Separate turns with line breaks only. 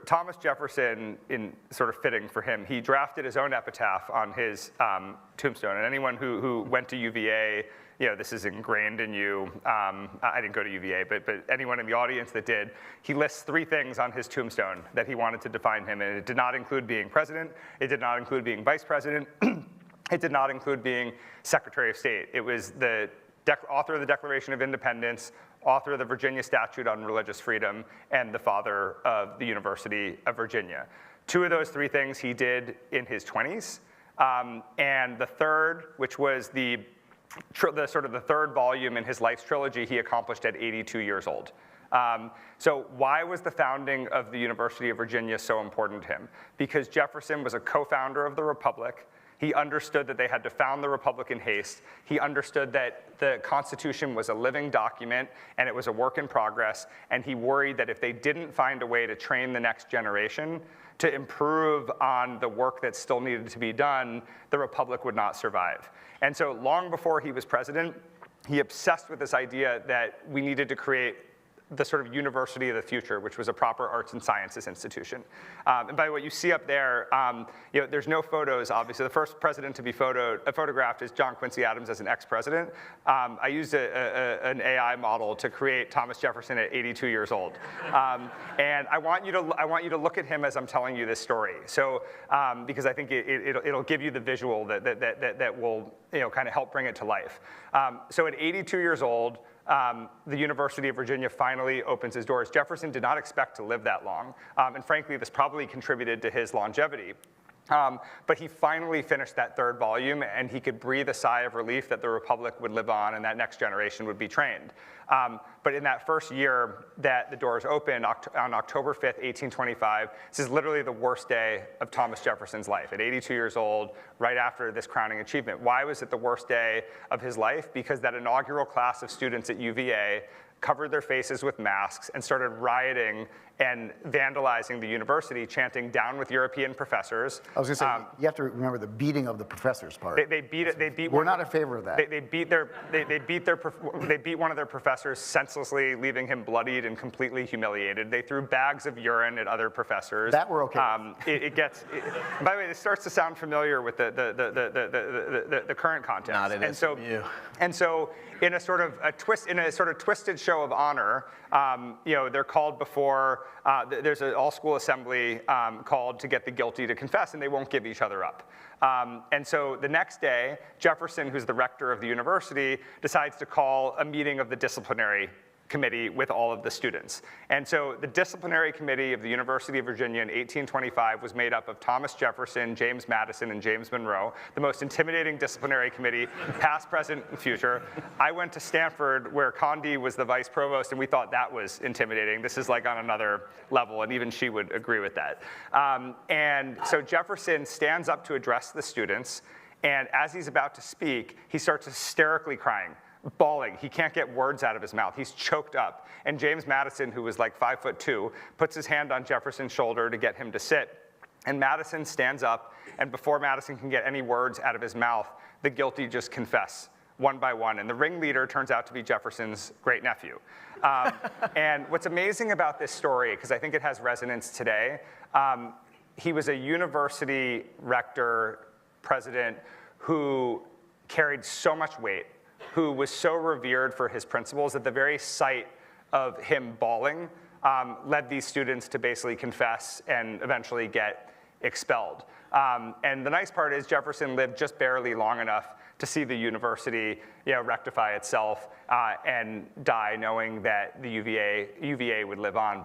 Thomas Jefferson, in sort of fitting for him, he drafted his own epitaph on his tombstone. And anyone who went to UVA, this is ingrained in you. I didn't go to UVA, but anyone in the audience that did, he lists 3 things on his tombstone that he wanted to define him. And it did not include being president. It did not include being vice president. It did not include being Secretary of State. It was the author of the Declaration of Independence, author of the Virginia Statute on Religious Freedom, and the father of the University of Virginia. 2 of those 3 things he did in his 20s. And the third, which was the third volume in his life's trilogy, he accomplished at 82 years old. So why was the founding of the University of Virginia so important to him? Because Jefferson was a co-founder of the Republic. He understood that they had to found the Republic in haste. He understood that the Constitution was a living document and it was a work in progress, and he worried that if they didn't find a way to train the next generation to improve on the work that still needed to be done, the Republic would not survive. And so long before he was president, he obsessed with this idea that we needed to create the sort of university of the future, which was a proper arts and sciences institution. And by the way, you see up there, there's no photos, obviously. The first president to be photographed is John Quincy Adams as an ex-president. I used an AI model to create Thomas Jefferson at 82 years old. And I want you to look at him as I'm telling you this story. So, because I think it'll give you the visual that will kind of help bring it to life. So at 82 years old, the University of Virginia finally opens his doors. Jefferson did not expect to live that long, and frankly, this probably contributed to his longevity. But he finally finished that 3rd volume, and he could breathe a sigh of relief that the Republic would live on and that next generation would be trained. But in that first year that the doors opened, on October 5th, 1825, this is literally the worst day of Thomas Jefferson's life. At 82 years old, right after this crowning achievement. Why was it the worst day of his life? Because that inaugural class of students at UVA covered their faces with masks and started rioting and vandalizing the university, chanting "Down with European professors."
I was going to say, you have to remember the beating of the professors part.
We're
not in favor of that.
They beat one of their professors senselessly, leaving him bloodied and completely humiliated. They threw bags of urine at other professors.
That we're okay.
By the way, this starts to sound familiar with the current context.
Not it is from you.
And so, in a sort of twisted show of honor, they're called before. There's an all-school assembly called to get the guilty to confess, and they won't give each other up. And so the next day, Jefferson, who's the rector of the university, decides to call a meeting of the disciplinary committee with all of the students. And so the disciplinary committee of the University of Virginia in 1825 was made up of Thomas Jefferson, James Madison, and James Monroe, the most intimidating disciplinary committee, past, present, and future. I went to Stanford, where Condi was the vice provost, and we thought that was intimidating. This is like on another level, and even she would agree with that. And so Jefferson stands up to address the students, and as he's about to speak, he starts hysterically crying, bawling. He can't get words out of his mouth. He's choked up. And James Madison, who was like 5'2", puts his hand on Jefferson's shoulder to get him to sit. And Madison stands up, and before Madison can get any words out of his mouth, the guilty just confess one by one. And the ringleader turns out to be Jefferson's great-nephew. And what's amazing about this story, because I think it has resonance today, he was a university rector, president, who carried so much weight, who was so revered for his principles that the very sight of him bawling led these students to basically confess and eventually get expelled. And the nice part is Jefferson lived just barely long enough to see the university rectify itself and die knowing that the UVA would live on.